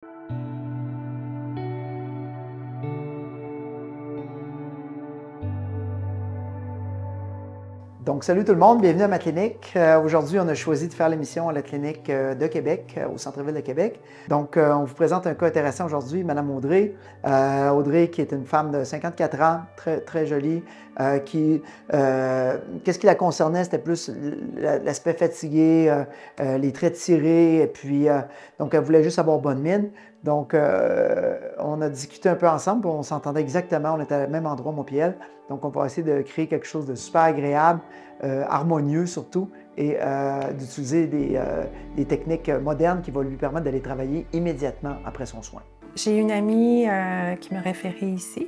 Donc, salut tout le monde, bienvenue à ma clinique. Aujourd'hui, on a choisi de faire l'émission à la clinique de Québec, au centre-ville de Québec. Donc, on vous présente un cas intéressant aujourd'hui, Madame Audrey. Audrey, qui est une femme de 54 ans, très jolie, qu'est-ce qui la concernait? C'était plus l'aspect fatigué, les traits tirés, et puis, donc, elle voulait juste avoir bonne mine. Donc, on a discuté un peu ensemble, on s'entendait exactement, on était au même endroit, moi et elle. Donc, on va essayer de créer quelque chose de super agréable, harmonieux surtout, et d'utiliser des techniques modernes qui vont lui permettre d'aller travailler immédiatement après son soin. J'ai une amie qui m'a référée ici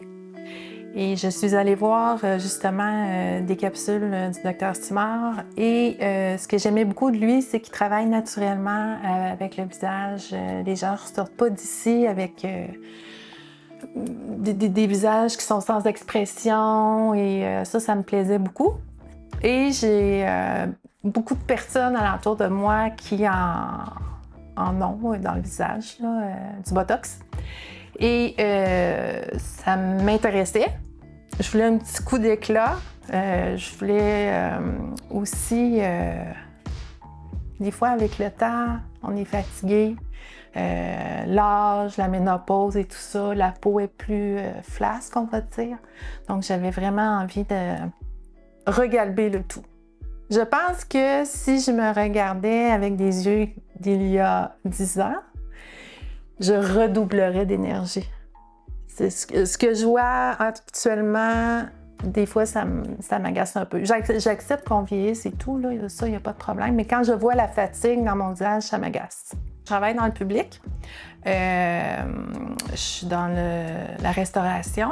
et je suis allée voir justement des capsules du Dr Simard et ce que j'aimais beaucoup de lui, c'est qu'il travaille naturellement avec le visage. Les gens ne ressortent pas d'ici avec des visages qui sont sans expression et ça me plaisait beaucoup. Et j'ai beaucoup de personnes alentour de moi qui en ont dans le visage, là, du Botox. Et ça m'intéressait. Je voulais un petit coup d'éclat. Je voulais aussi, des fois avec le temps, on est fatigué. L'âge, la ménopause et tout ça, la peau est plus flasque, on va dire. Donc j'avais vraiment envie de regalber le tout. Je pense que si je me regardais avec des yeux d'il y a 10 ans, je redoublerais d'énergie. C'est ce que je vois actuellement, des fois, ça m'agace un peu. J'accepte qu'on vieillisse et tout, là, ça, il n'y a pas de problème. Mais quand je vois la fatigue dans mon visage, ça m'agace. Je travaille dans le public. Je suis dans la restauration.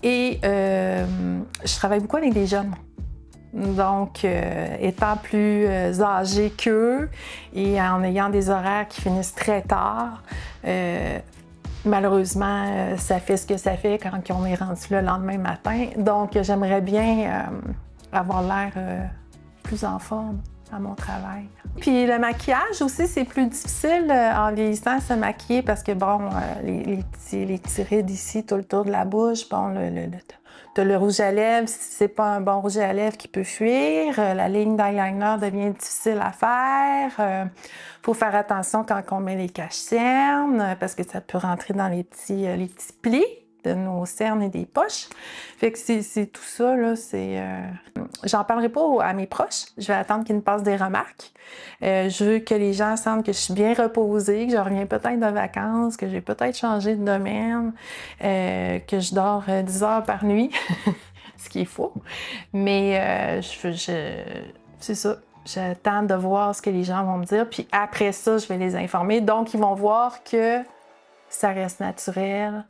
Et je travaille beaucoup avec des jeunes. Donc, étant plus âgée qu'eux et en ayant des horaires qui finissent très tard, malheureusement, ça fait ce que ça fait quand on est rendu le lendemain matin. Donc, j'aimerais bien avoir l'air plus en forme à mon travail. Puis le maquillage aussi, c'est plus difficile en vieillissant, se maquiller parce que, bon, les petits rides ici, tout le tour de la bouche, bon, le rouge à lèvres, si c'est pas un bon rouge à lèvres qui peut fuir, la ligne d'eyeliner devient difficile à faire. Faut faire attention quand on met les cache-cernes parce que ça peut rentrer dans les petits plis de nos cernes et des poches. Fait que c'est tout ça, là, c'est... J'en parlerai pas à mes proches. Je vais attendre qu'ils me passent des remarques. Je veux que les gens sentent que je suis bien reposée, que je reviens peut-être de vacances, que j'ai peut-être changé de domaine, que je dors 10 heures par nuit, ce qui est faux. Mais c'est ça. J'attends de voir ce que les gens vont me dire, puis après ça, je vais les informer. Donc, ils vont voir que ça reste naturel.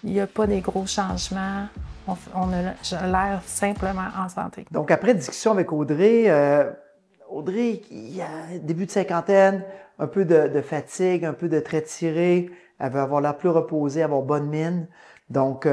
Il n'y a pas des gros changements. On a l'air simplement en santé. Donc, après discussion avec Audrey, Audrey, il y a début de cinquantaine, un peu de fatigue, un peu de traits tirés. Elle veut avoir l'air plus reposée, avoir bonne mine. Donc,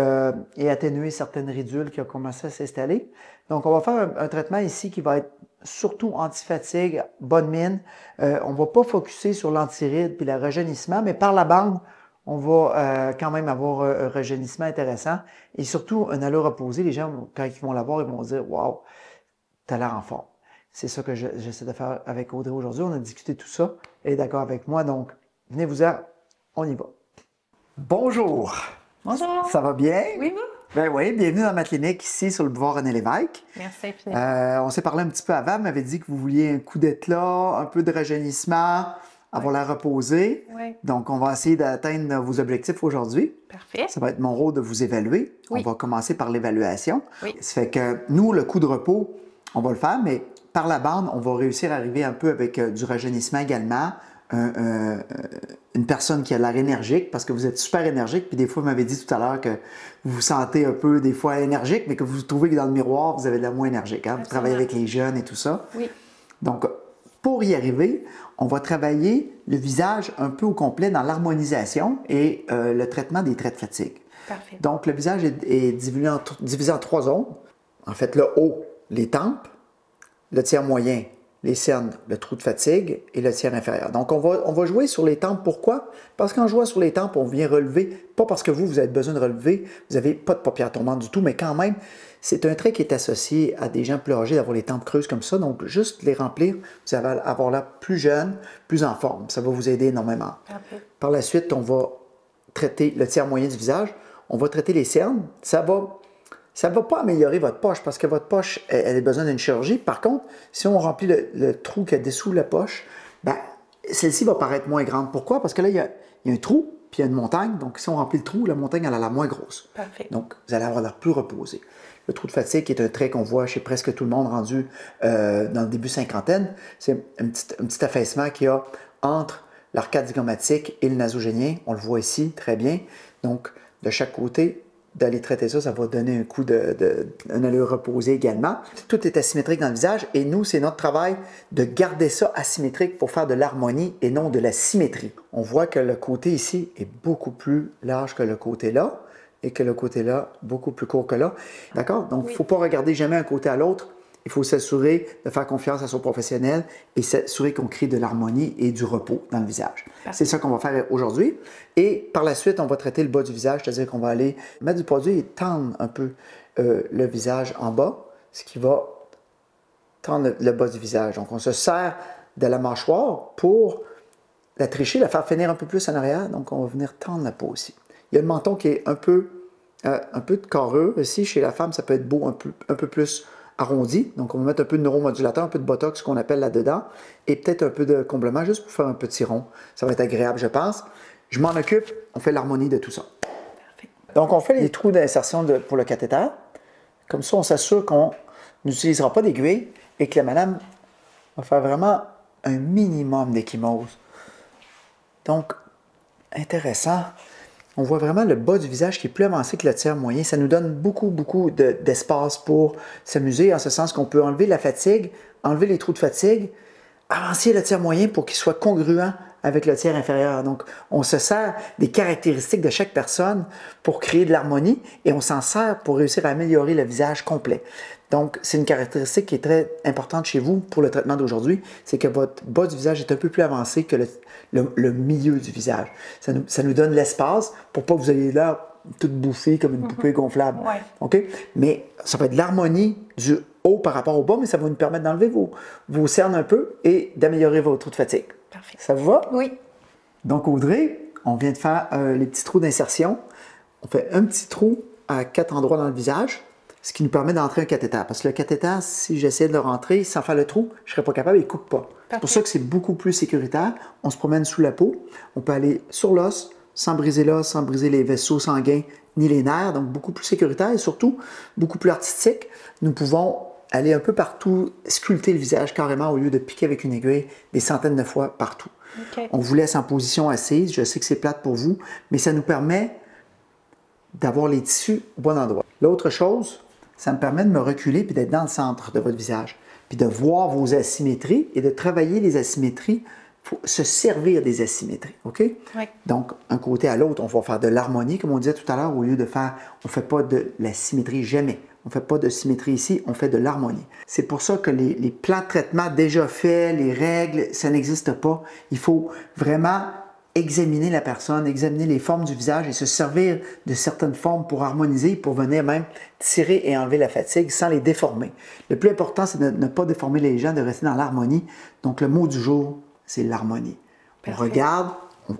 et atténuer certaines ridules qui ont commencé à s'installer. Donc, on va faire un traitement ici qui va être surtout anti-fatigue, bonne mine. On ne va pas focusser sur l'anti-ride puis le rajeunissement, mais par la bande, on va quand même avoir un rajeunissement intéressant et surtout un allure reposée. Les gens, quand ils vont la voir, ils vont dire « Wow, tu as l'air en forme ». C'est ça que j'essaie de faire avec Audrey aujourd'hui. On a discuté tout ça. Elle est d'accord avec moi, donc venez-vous-en, on y va. Bonjour! Bonjour! Ça va bien? Oui, vous? Ben oui, bienvenue dans ma clinique ici sur le boulevard René-Lévesque. Merci infiniment. On s'est parlé un petit peu avant, vous m'avez dit que vous vouliez un coup d'éclat, un peu de rajeunissement, avoir l'air reposé. Oui. Donc, on va essayer d'atteindre vos objectifs aujourd'hui. Parfait. Ça va être mon rôle de vous évaluer. Oui. On va commencer par l'évaluation. Oui. Ça fait que nous, le coup de repos, on va le faire, mais par la bande, on va réussir à arriver un peu avec du rajeunissement également. Une personne qui a l'air énergique, parce que vous êtes super énergique, puis des fois, vous m'avez dit tout à l'heure que vous vous sentez un peu, des fois, énergique, mais que vous trouvez que dans le miroir, vous avez de la moins énergique. Hein? Vous travaillez avec les jeunes et tout ça. Oui. Donc, pour y arriver, on va travailler le visage un peu au complet dans l'harmonisation et le traitement des traits de fatigue. Parfait. Donc, le visage est divisé en 3 zones. En fait, le haut, les tempes, le tiers moyen, les cernes, le trou de fatigue et le tiers inférieur. Donc, on va jouer sur les tempes. Pourquoi? Parce qu'en jouant sur les tempes, on vient relever, pas parce que vous avez besoin de relever, vous n'avez pas de paupières tombantes du tout, mais quand même, c'est un trait qui est associé à des gens plus âgés d'avoir les tempes creuses comme ça. Donc, juste les remplir, vous allez avoir l'air plus jeune, plus en forme. Ça va vous aider énormément. Okay. Par la suite, on va traiter le tiers moyen du visage. On va traiter les cernes. Ça ne va pas améliorer votre poche parce que votre poche, elle a besoin d'une chirurgie. Par contre, si on remplit le trou qui est dessous la poche, ben, celle-ci va paraître moins grande. Pourquoi? Parce que là, il y a un trou, puis il y a une montagne. Donc, si on remplit le trou, la montagne, elle a la moins grosse. Parfait. Donc, vous allez avoir l'air plus reposé. Le trou de fatigue, qui est un trait qu'on voit chez presque tout le monde rendu dans le début cinquantaine, c'est un petit affaissement qu'il y a entre l'arcade zygomatique et le nasogénien. On le voit ici, très bien. Donc, de chaque côté, d'aller traiter ça, ça va donner un coup un allure reposée également. Tout est asymétrique dans le visage et nous, c'est notre travail de garder ça asymétrique pour faire de l'harmonie et non de la symétrie. On voit que le côté ici est beaucoup plus large que le côté là et que le côté là, beaucoup plus court que là. D'accord? Donc, il ne faut pas regarder jamais un côté à l'autre. Il faut s'assurer de faire confiance à son professionnel et s'assurer qu'on crée de l'harmonie et du repos dans le visage. C'est ça qu'on va faire aujourd'hui. Et par la suite, on va traiter le bas du visage, c'est-à-dire qu'on va aller mettre du produit et tendre un peu le visage en bas, ce qui va tendre le bas du visage. Donc, on se sert de la mâchoire pour la tricher, la faire finir un peu plus en arrière. Donc, on va venir tendre la peau aussi. Il y a le menton qui est un peu de carrure. Ici, chez la femme, ça peut être beau un peu plus arrondi. Donc, on va mettre un peu de neuromodulateur, un peu de botox, ce qu'on appelle là-dedans, et peut-être un peu de comblement, juste pour faire un petit rond. Ça va être agréable, je pense. Je m'en occupe, on fait l'harmonie de tout ça. Parfait. Donc, on fait les trous d'insertion pour le cathéter. Comme ça, on s'assure qu'on n'utilisera pas d'aiguille et que la madame va faire vraiment un minimum d'échymose. Donc, intéressant. On voit vraiment le bas du visage qui est plus avancé que le tiers moyen. Ça nous donne beaucoup d'espace pour s'amuser, en ce sens qu'on peut enlever la fatigue, enlever les trous de fatigue, avancer le tiers moyen pour qu'il soit congruent avec le tiers inférieur. Donc, on se sert des caractéristiques de chaque personne pour créer de l'harmonie et on s'en sert pour réussir à améliorer le visage complet. Donc, c'est une caractéristique qui est très importante chez vous pour le traitement d'aujourd'hui, c'est que votre bas du visage est un peu plus avancé que le milieu du visage. Ça nous donne l'espace pour pas que vous ayez l'air toute bouffée comme une poupée gonflable. Ouais. OK? Mais ça va être de l'harmonie du haut par rapport au bas, mais ça va nous permettre d'enlever vos cernes un peu et d'améliorer votre trou de fatigue. Parfait. Ça vous va? Oui. Donc, Audrey, on vient de faire les petits trous d'insertion. On fait un petit trou à 4 endroits dans le visage, ce qui nous permet d'entrer un cathéter. Parce que le cathéter, si j'essayais de le rentrer sans faire le trou, je ne serais pas capable, il ne coupe pas. C'est pour ça que c'est beaucoup plus sécuritaire. On se promène sous la peau. On peut aller sur l'os, sans briser l'os, sans briser les vaisseaux sanguins ni les nerfs. Donc, beaucoup plus sécuritaire et surtout, beaucoup plus artistique. Nous pouvons aller un peu partout, sculpter le visage carrément au lieu de piquer avec une aiguille des centaines de fois partout. Okay. On vous laisse en position assise. Je sais que c'est plate pour vous, mais ça nous permet d'avoir les tissus au bon endroit. L'autre chose, ça me permet de me reculer puis d'être dans le centre de votre visage, puis de voir vos asymétries et de travailler les asymétries. Il faut se servir des asymétries, OK? Oui. Donc, un côté à l'autre, on va faire de l'harmonie, comme on disait tout à l'heure, au lieu de faire, on ne fait pas de la symétrie, jamais. On ne fait pas de symétrie ici, on fait de l'harmonie. C'est pour ça que les plans de traitement déjà faits, les règles, ça n'existe pas. Il faut vraiment examiner la personne, examiner les formes du visage et se servir de certaines formes pour harmoniser, pour venir même tirer et enlever la fatigue sans les déformer. Le plus important, c'est de ne pas déformer les gens, de rester dans l'harmonie. Donc, le mot du jour, c'est l'harmonie. On regarde,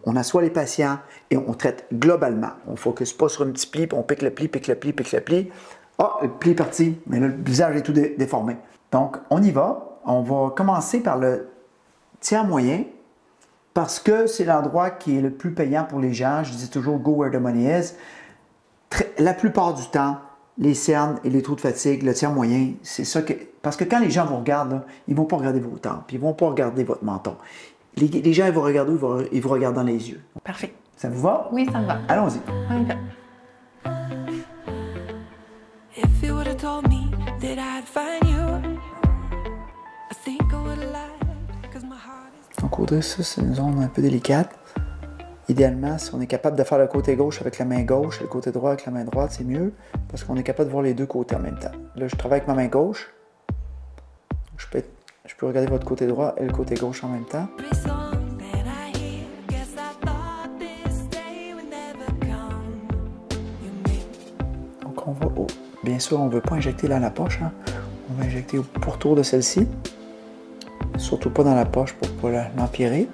on assoit les patients et on traite globalement. On ne focus pas sur un petit pli, puis on pique le pli, pique le pli, pique le pli. Ah, le pli est parti, mais là, le visage est tout déformé. Donc, on y va. On va commencer par le tiers moyen parce que c'est l'endroit qui est le plus payant pour les gens. Je dis toujours « go where the money is ». La plupart du temps, les cernes et les trous de fatigue, le tiers moyen, c'est ça que... Parce que quand les gens vous regardent, là, ils ne vont pas regarder vos tempes, ils ne vont pas regarder votre menton. Les gens, ils vont regarder, ils vous regardent dans les yeux. Parfait. Ça vous va? Oui, ça me va. Allons-y. On y va. If you would've told me that I'd find you, I think I would've lied, 'cause my heart is... Donc, Audrey, ça, c'est une zone un peu délicate. Idéalement, si on est capable de faire le côté gauche avec la main gauche et le côté droit avec la main droite, c'est mieux parce qu'on est capable de voir les deux côtés en même temps. Là, je travaille avec ma main gauche. Je Je peux regarder votre côté droit et le côté gauche en même temps. Every song that I hear, guess I thought this day would never come. You make Donc on va, bien sûr, on ne veut pas injecter dans la poche. Hein. On va injecter au pourtour de celle-ci. Surtout pas dans la poche pour ne pas l'empirer.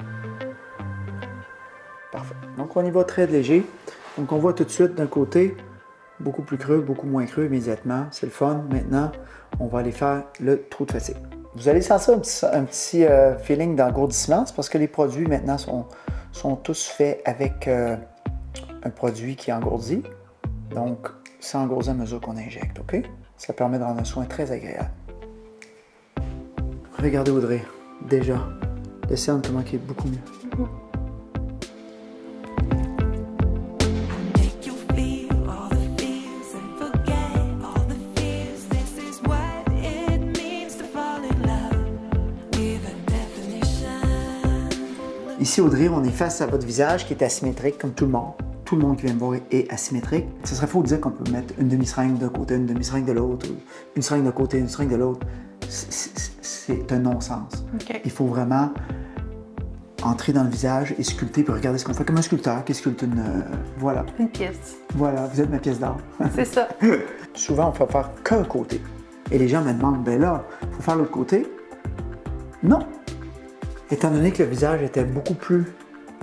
Parfait. Donc on y va très léger. Donc on voit tout de suite d'un côté, beaucoup plus creux, beaucoup moins creux immédiatement. C'est le fun. Maintenant, on va aller faire le trou de fatigue. Vous allez sentir un petit feeling d'engourdissement. C'est parce que les produits maintenant sont tous faits avec un produit qui engourdit. Donc, ça engourdit à mesure qu'on injecte, OK? Ça permet de rendre un soin très agréable. Regardez Audrey, déjà, le cernes comment il est beaucoup mieux. make you feel all the fears and forget all the fears. This is what it means to fall in love with a definition. Ici, Audrey, on est face à votre visage qui est asymétrique, comme tout le monde. Tout le monde qui vient me voir est asymétrique. Ce serait faux de dire qu'on peut mettre une demi-seringue d'un côté, une demi-seringue de l'autre, ou une seringue d'un côté, une seringue de l'autre. C'est un non-sens. OK. Il faut vraiment entrer dans le visage et sculpter, puis regarder ce qu'on fait comme un sculpteur qui sculpte une... voilà. Une pièce. Voilà, vous êtes ma pièce d'art. C'est ça. Souvent, on ne fait faire qu'un côté. Et les gens me demandent, ben là, il faut faire l'autre côté. Non. Étant donné que le visage était beaucoup plus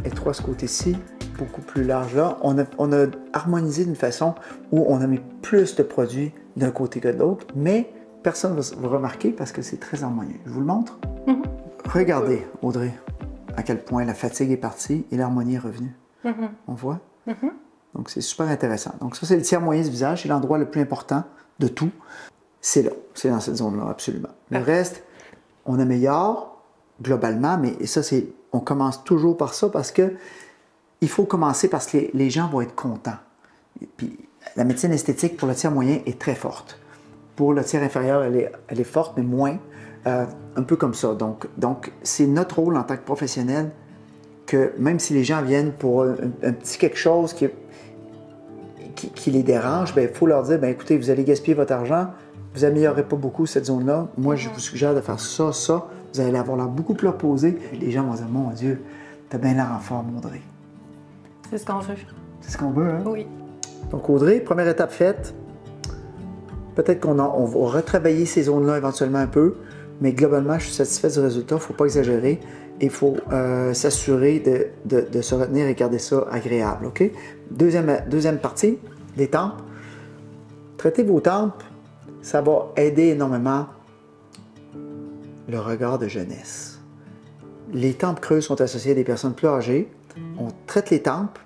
étroit ce côté-ci, beaucoup plus large là, on a harmonisé d'une façon où on a mis plus de produits d'un côté que de l'autre, mais personne ne va vous remarquer parce que c'est très harmonieux. Je vous le montre. Mhm. Regardez, Audrey, à quel point la fatigue est partie et l'harmonie est revenue. Mhm. On voit? Mhm. Donc, c'est super intéressant. Donc, ça, c'est le tiers moyen du visage. C'est l'endroit le plus important de tout. C'est là. C'est dans cette zone-là, absolument. Le reste, on améliore globalement, mais ça, c'est... On commence toujours par ça parce que il faut commencer parce que les gens vont être contents. Et puis, la médecine esthétique pour le tiers moyen est très forte. Pour le tiers inférieur, elle est forte, mais moins. Un peu comme ça. Donc, c'est notre rôle en tant que professionnel que même si les gens viennent pour un petit quelque chose qui les dérange, il faut leur dire, ben, écoutez, vous allez gaspiller votre argent, vous n'améliorerez pas beaucoup cette zone-là. Moi, je vous suggère de faire ça, ça. Vous allez avoir l'air beaucoup plus reposé. Les gens vont dire, mon Dieu, t'as bien l'air en forme, Audrey. C'est ce qu'on veut. C'est ce qu'on veut, hein? Oui. Donc, Audrey, première étape faite. Peut-être qu'on va retravailler ces zones-là éventuellement un peu, mais globalement, je suis satisfait du résultat. Il ne faut pas exagérer. Il faut s'assurer de se retenir et garder ça agréable, OK? Deuxième partie, les tempes. Traitez vos tempes, ça va aider énormément le regard de jeunesse. Les tempes creuses sont associées à des personnes plus âgées. On traite les tempes.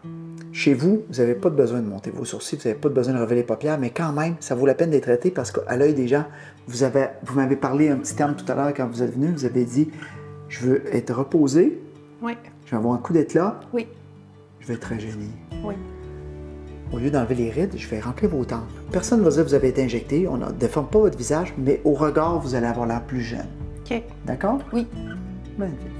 Chez vous, vous n'avez pas besoin de monter vos sourcils, vous n'avez pas besoin de relever les paupières, mais quand même, ça vaut la peine d'être traité parce qu'à l'œil des gens, vous m'avez parlé un petit terme tout à l'heure quand vous êtes venu, vous avez dit « Je veux être reposé, Oui. je vais avoir un coup d'éclat, Oui. je vais être très gêné. » Oui. Au lieu d'enlever les rides, je vais remplir vos tempes. Personne ne va dire que vous avez été injecté, on ne déforme pas votre visage, mais au regard, vous allez avoir l'air plus jeune. OK. D'accord? Oui. Magnifique.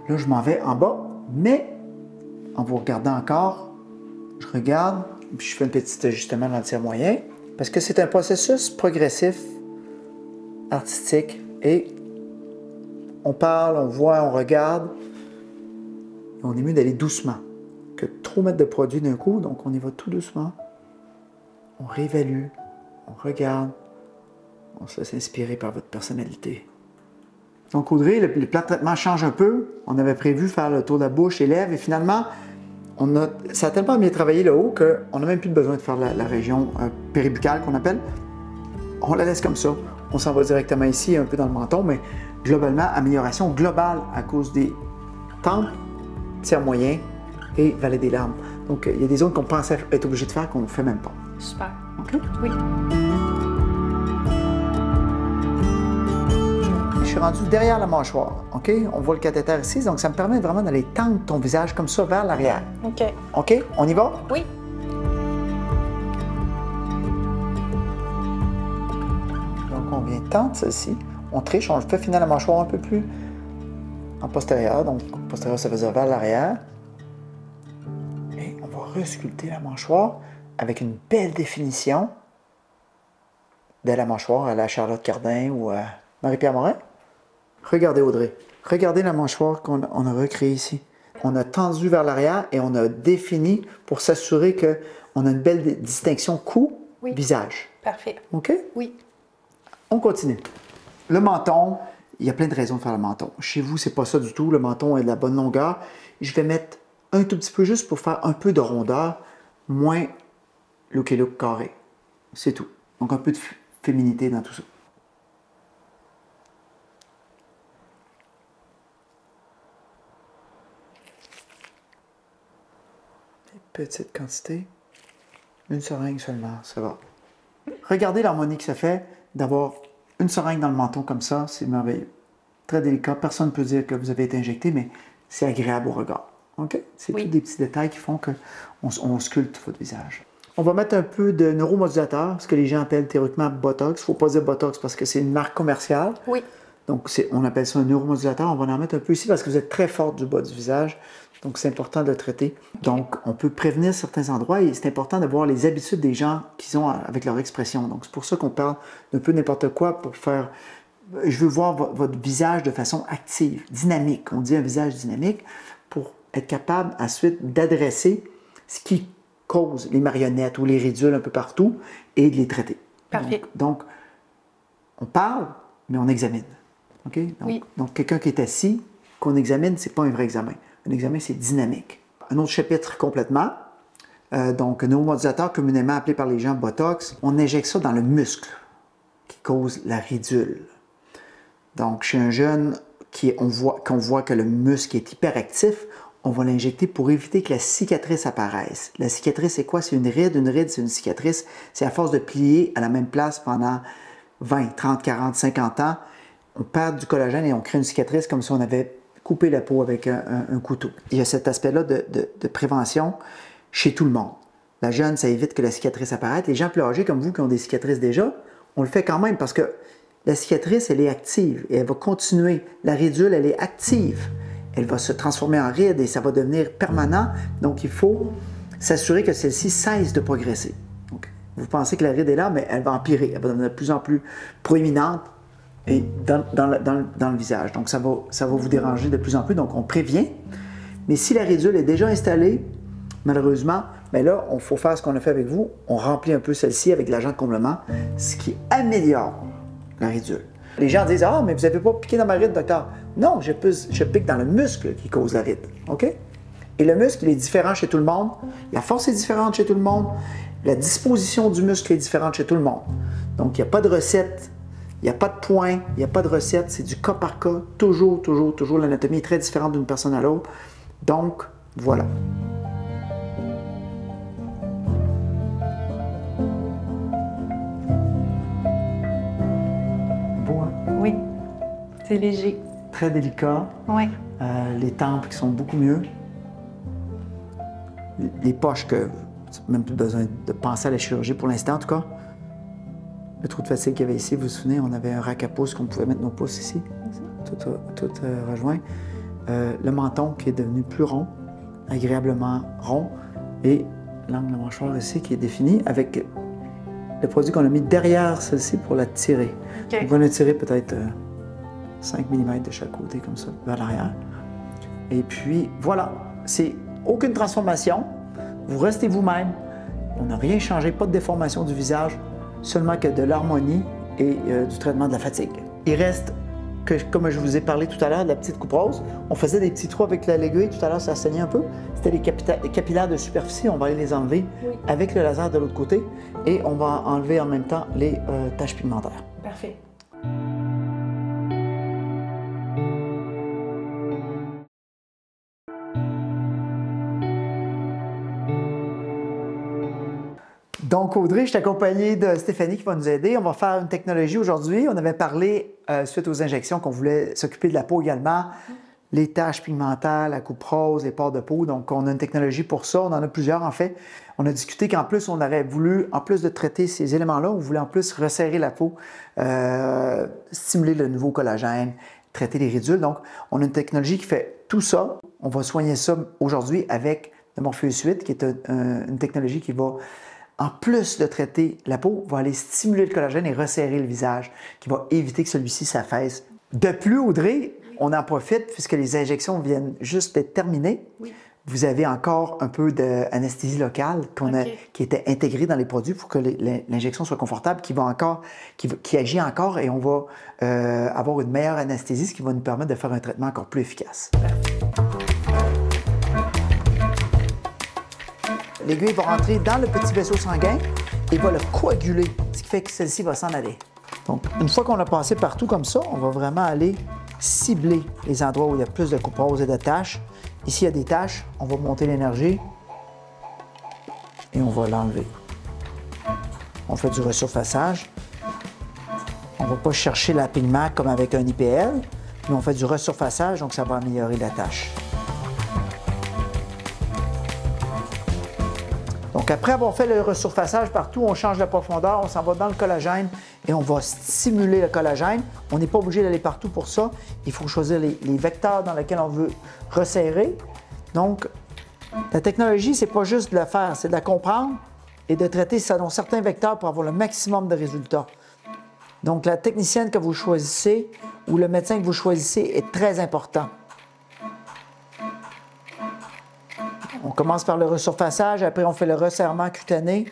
Là, je m'en vais en bas, mais en vous regardant encore, je regarde, puis je fais un petit ajustement dans le tiers moyen, parce que c'est un processus progressif, artistique, et on parle, on voit, on regarde, et on est mieux d'aller doucement que trop mettre de produits d'un coup, donc on y va tout doucement. On réévalue, on regarde, on se laisse inspirer par votre personnalité. Donc Audrey, le plan de traitement change un peu. On avait prévu faire le tour de la bouche et lèvres, et finalement, ça a tellement bien travaillé le haut qu'on n'a même plus besoin de faire la région péribuccale qu'on appelle. On la laisse comme ça. On s'en va directement ici, un peu dans le menton, mais globalement, amélioration globale à cause des tempes, tiers moyen et vallée des larmes. Donc, il y a des zones qu'on pensait être obligé de faire qu'on ne fait même pas. Super. OK? Oui. Je suis rendu derrière la mâchoire. OK? On voit le cathéter ici, donc ça me permet vraiment d'aller tendre ton visage comme ça vers l'arrière. OK. OK? On y va? Oui. Donc, on vient tendre celle-ci. On triche, on le fait finir la mâchoire un peu plus en postérieur. Donc, postérieur, ça veut dire vers l'arrière. Et on va resculpter la mâchoire avec une belle définition de la mâchoire à la Charlotte Cardin ou à Marie-Pierre Morin. Regardez Audrey, regardez la mâchoire qu'on a recréée ici. On a tendu vers l'arrière et on a défini pour s'assurer qu'on a une belle distinction cou-visage. Parfait. OK? Oui. On continue. Le menton, il y a plein de raisons de faire le menton. Chez vous, c'est pas ça du tout. Le menton est de la bonne longueur. Je vais mettre un tout petit peu juste pour faire un peu de rondeur, moins look carré. C'est tout. Donc un peu de féminité dans tout ça. Petite quantité. Une seringue seulement, ça va. Regardez l'harmonie que ça fait d'avoir une seringue dans le menton comme ça, c'est merveilleux. Très délicat, personne ne peut dire que vous avez été injecté, mais c'est agréable au regard. OK? C'est tous des petits détails qui font qu'on sculpte votre visage. On va mettre un peu de neuromodulateur, ce que les gens appellent théoriquement Botox. Il ne faut pas dire Botox parce que c'est une marque commerciale. Oui. Donc, on appelle ça un neuromodulateur. On va en mettre un peu ici parce que vous êtes très forte du bas du visage. Donc, c'est important de le traiter. Donc, on peut prévenir certains endroits et c'est important de voir les habitudes des gens qu'ils ont avec leur expression. Donc, c'est pour ça qu'on parle d'un peu n'importe quoi pour faire... Je veux voir votre visage de façon active, dynamique. On dit un visage dynamique pour être capable ensuite d'adresser ce qui cause les marionnettes ou les ridules un peu partout et de les traiter. Parfait. Donc on parle, mais on examine. OK? Donc quelqu'un qui est assis, qu'on examine, ce n'est pas un vrai examen. Un examen, c'est dynamique. Un autre chapitre complètement. Donc, un neuromodulateur communément appelé par les gens Botox, on injecte ça dans le muscle qui cause la ridule. Donc, chez un jeune qu'on voit que le muscle est hyperactif, on va l'injecter pour éviter que la cicatrice apparaisse. La cicatrice, c'est quoi? C'est une ride. Une ride, c'est une cicatrice. C'est à force de plier à la même place pendant 20, 30, 40, 50 ans, on perd du collagène et on crée une cicatrice comme si on avait coupé la peau avec un couteau. Il y a cet aspect-là de prévention chez tout le monde. La jeune, ça évite que la cicatrice apparaisse. Les gens plus âgés comme vous qui ont des cicatrices déjà, on le fait quand même parce que la cicatrice, elle est active et elle va continuer. La ridule, elle est active. Elle va se transformer en ride et ça va devenir permanent. Donc, il faut s'assurer que celle-ci cesse de progresser. Donc, vous pensez que la ride est là, mais elle va empirer. Elle va devenir de plus en plus proéminente et dans le visage. Donc, ça va vous déranger de plus en plus. Donc, on prévient. Mais si la ridule est déjà installée, malheureusement, bien là, il faut faire ce qu'on a fait avec vous. On remplit un peu celle-ci avec de l'agent de comblement, ce qui améliore la ridule. Les gens disent « Ah, mais vous n'avez pas piqué dans ma ride, docteur. » Non, je pique dans le muscle qui cause la ride. OK? Et le muscle, il est différent chez tout le monde. La force est différente chez tout le monde. La disposition du muscle est différente chez tout le monde. Donc, il n'y a pas de recette. Il n'y a pas de point. Il n'y a pas de recette. C'est du cas par cas. Toujours. L'anatomie est très différente d'une personne à l'autre. Donc, voilà. Beau, hein? Oui. C'est léger. Très délicat. Oui. Les tempes qui sont beaucoup mieux. Les poches que même plus besoin de penser à la chirurgie pour l'instant, en tout cas. Le trou de fatigue qu'il y avait ici, vous vous souvenez, on avait un rack à pouce qu'on pouvait mettre nos pouces ici. Tout rejoint. Le menton qui est devenu plus rond, agréablement rond. Et l'angle de la mâchoire ici qui est défini avec le produit qu'on a mis derrière celle-ci pour la tirer. Okay. On va la tirer peut-être 5 mm de chaque côté, comme ça, vers l'arrière. Et puis, voilà. C'est aucune transformation. Vous restez vous-même. On n'a rien changé, pas de déformation du visage, seulement que de l'harmonie et du traitement de la fatigue. Il reste que, comme je vous ai parlé tout à l'heure, de la petite coupe rose. On faisait des petits trous avec l'aiguille. Tout à l'heure, ça saignait un peu. C'était les capillaires de superficie. On va aller les enlever avec le laser de l'autre côté. Et on va enlever en même temps les taches pigmentaires. Parfait. Donc, Audrey, je suis accompagnée de Stéphanie qui va nous aider. On va faire une technologie aujourd'hui. On avait parlé, suite aux injections, qu'on voulait s'occuper de la peau également, les taches pigmentaires, la coupe rose, les pores de peau. Donc, on a une technologie pour ça. On en a plusieurs, en fait. On a discuté qu'en plus, on aurait voulu, en plus de traiter ces éléments-là, on voulait en plus resserrer la peau, stimuler le nouveau collagène, traiter les ridules. Donc, on a une technologie qui fait tout ça. On va soigner ça aujourd'hui avec de Morpheus 8, qui est une technologie qui va, en plus de traiter la peau, va aller stimuler le collagène et resserrer le visage, qui va éviter que celui-ci s'affaisse. De plus, Audrey, on en profite, puisque les injections viennent juste d'être terminées. Oui. Vous avez encore un peu d'anesthésie locale qui était intégrée dans les produits pour que l'injection soit confortable, qui agit encore, et on va avoir une meilleure anesthésie, ce qui va nous permettre de faire un traitement encore plus efficace. L'aiguille va rentrer dans le petit vaisseau sanguin et va le coaguler, ce qui fait que celle-ci va s'en aller. Donc, une fois qu'on a passé partout comme ça, on va vraiment aller cibler les endroits où il y a plus de couperoses et de taches. Ici, il y a des taches, on va monter l'énergie et on va l'enlever. On fait du resurfaçage. On ne va pas chercher la pigment comme avec un IPL, mais on fait du resurfaçage, donc ça va améliorer la tâche. Donc, après avoir fait le resurfaçage partout, on change la profondeur, on s'en va dans le collagène et on va stimuler le collagène. On n'est pas obligé d'aller partout pour ça. Il faut choisir les vecteurs dans lesquels on veut resserrer. Donc, la technologie, c'est pas juste de la faire, c'est de la comprendre et de traiter selon certains vecteurs pour avoir le maximum de résultats. Donc, la technicienne que vous choisissez ou le médecin que vous choisissez est très important. On commence par le resurfaçage, après on fait le resserrement cutané.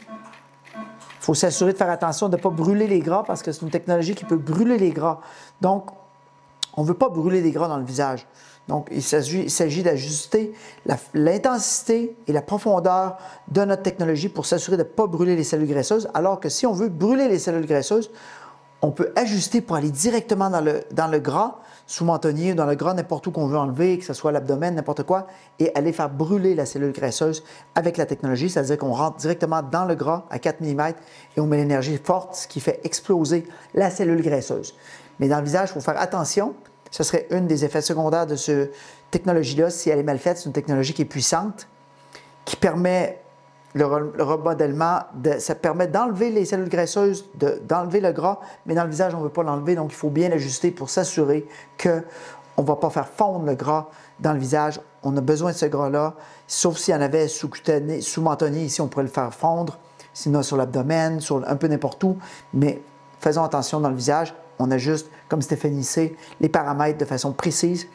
Il faut s'assurer de faire attention de ne pas brûler les gras parce que c'est une technologie qui peut brûler les gras. Donc, on ne veut pas brûler les gras dans le visage. Donc, il s'agit d'ajuster l'intensité et la profondeur de notre technologie pour s'assurer de ne pas brûler les cellules graisseuses, alors que si on veut brûler les cellules graisseuses, on peut ajuster pour aller directement dans le gras sous-mentonnier, dans le gras n'importe où qu'on veut enlever, que ce soit l'abdomen, n'importe quoi, et aller faire brûler la cellule graisseuse avec la technologie, c'est-à-dire qu'on rentre directement dans le gras à 4 mm et on met l'énergie forte, ce qui fait exploser la cellule graisseuse. Mais dans le visage, il faut faire attention. Ce serait un des effets secondaires de cette technologie-là, si elle est mal faite. C'est une technologie qui est puissante, qui permet le remodèlement, ça permet d'enlever les cellules graisseuses, d'enlever le gras, mais dans le visage, on ne veut pas l'enlever, donc il faut bien l'ajuster pour s'assurer qu'on ne va pas faire fondre le gras dans le visage. On a besoin de ce gras-là, sauf s'il y en avait sous-cutané, sous-mentonnier, ici, on pourrait le faire fondre, sinon sur l'abdomen, sur un peu n'importe où, mais faisons attention dans le visage. On ajuste, comme Stéphanie sait, les paramètres de façon précise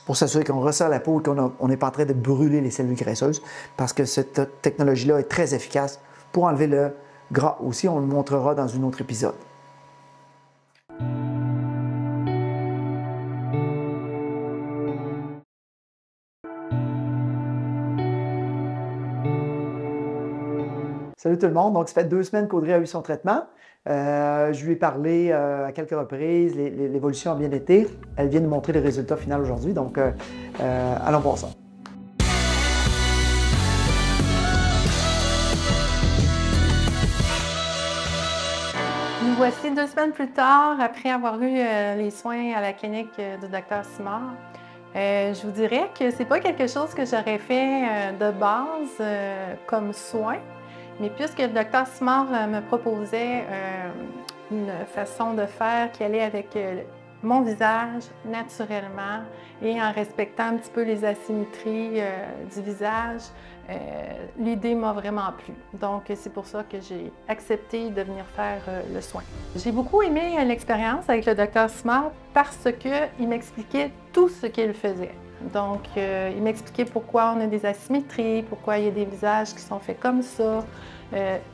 pour s'assurer qu'on resserre la peau et qu'on n'est pas en train de brûler les cellules graisseuses, parce que cette technologie-là est très efficace pour enlever le gras aussi. On le montrera dans un autre épisode. Salut tout le monde. Donc, ça fait 2 semaines qu'Audrey a eu son traitement. Je lui ai parlé à quelques reprises. L'évolution a bien été. Elle vient de montrer les résultats finaux aujourd'hui. Donc, allons voir ça. Nous voici 2 semaines plus tard, après avoir eu les soins à la clinique du Dr Simard. Je vous dirais que c'est pas quelque chose que j'aurais fait de base comme soin. Mais puisque le Dr Simard me proposait une façon de faire qui allait avec mon visage naturellement et en respectant un petit peu les asymétries du visage, l'idée m'a vraiment plu. Donc, c'est pour ça que j'ai accepté de venir faire le soin. J'ai beaucoup aimé l'expérience avec le Dr Simard parce qu'il m'expliquait tout ce qu'il faisait. Donc, il m'expliquait pourquoi on a des asymétries, pourquoi il y a des visages qui sont faits comme ça.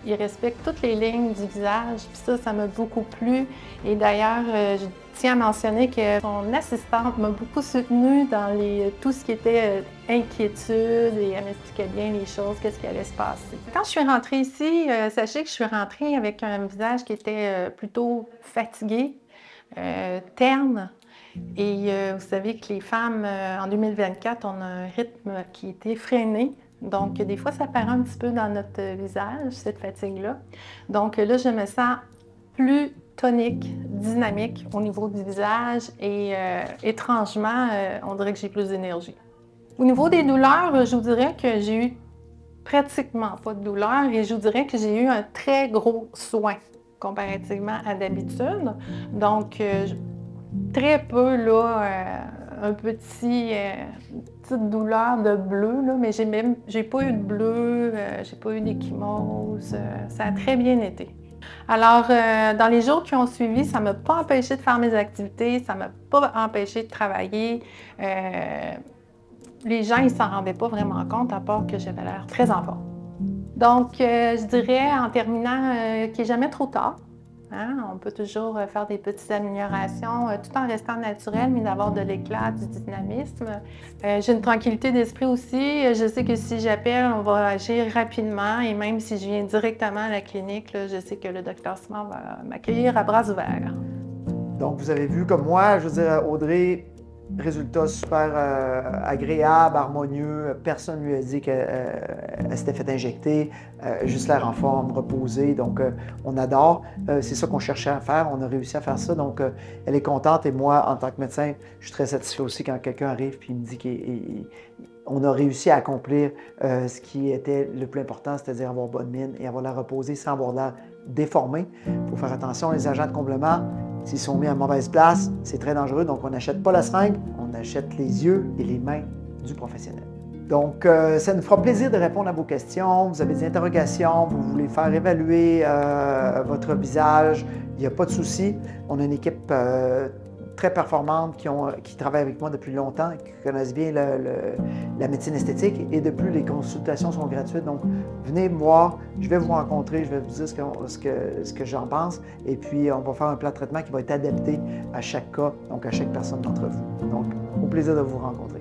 Il respecte toutes les lignes du visage, puis ça m'a beaucoup plu. Et d'ailleurs, je tiens à mentionner que son assistante m'a beaucoup soutenue dans tout ce qui était inquiétude et elle m'expliquait bien les choses, qu'est-ce qui allait se passer. Quand je suis rentrée ici, sachez que je suis rentrée avec un visage qui était plutôt fatigué, terne. Et vous savez que les femmes, en 2024, on a un rythme qui était effréné. Donc, des fois, ça paraît un petit peu dans notre visage, cette fatigue-là. Donc là, je me sens plus tonique, dynamique au niveau du visage et étrangement, on dirait que j'ai plus d'énergie. Au niveau des douleurs, je vous dirais que j'ai eu pratiquement pas de douleurs et je vous dirais que j'ai eu un très gros soin comparativement à d'habitude. Donc, très peu là, un petite douleur de bleu, là, mais j'ai pas eu de bleu, j'ai pas eu d'ecchymose. Ça a très bien été. Alors, dans les jours qui ont suivi, ça ne m'a pas empêché de faire mes activités, ça ne m'a pas empêché de travailler. Les gens, ils ne s'en rendaient pas vraiment compte, à part que j'avais l'air très en forme. Donc, je dirais en terminant qu'il n'est jamais trop tard. Hein? On peut toujours faire des petites améliorations tout en restant naturel, mais d'avoir de l'éclat, du dynamisme. J'ai une tranquillité d'esprit aussi. Je sais que si j'appelle, on va agir rapidement et même si je viens directement à la clinique, là, je sais que le docteur Simard va m'accueillir à bras ouverts. Donc, vous avez vu comme moi, je veux dire, Audrey, résultat super agréable, harmonieux. Personne ne lui a dit qu'elle s'était fait injecter, juste l'air en forme, reposée. Donc, on adore. C'est ça qu'on cherchait à faire. On a réussi à faire ça. Donc, elle est contente. Et moi, en tant que médecin, je suis très satisfait aussi quand quelqu'un arrive et me dit qu'on a réussi à accomplir ce qui était le plus important, c'est-à-dire avoir bonne mine et avoir l'air reposé sans avoir l'air déformé. Il faut faire attention, les agents de comblement. S'ils sont mis à mauvaise place, c'est très dangereux. Donc, on n'achète pas la seringue, on achète les yeux et les mains du professionnel. Donc, ça nous fera plaisir de répondre à vos questions. Vous avez des interrogations, vous voulez faire évaluer votre visage, il n'y a pas de souci. On a une équipe très performante qui travaille avec moi depuis longtemps, qui connaissent bien la médecine esthétique et de plus, les consultations sont gratuites. Donc, venez me voir, je vais vous rencontrer, je vais vous dire ce que j'en pense et puis on va faire un plan de traitement qui va être adapté à chaque cas, donc à chaque personne d'entre vous. Donc, au plaisir de vous rencontrer.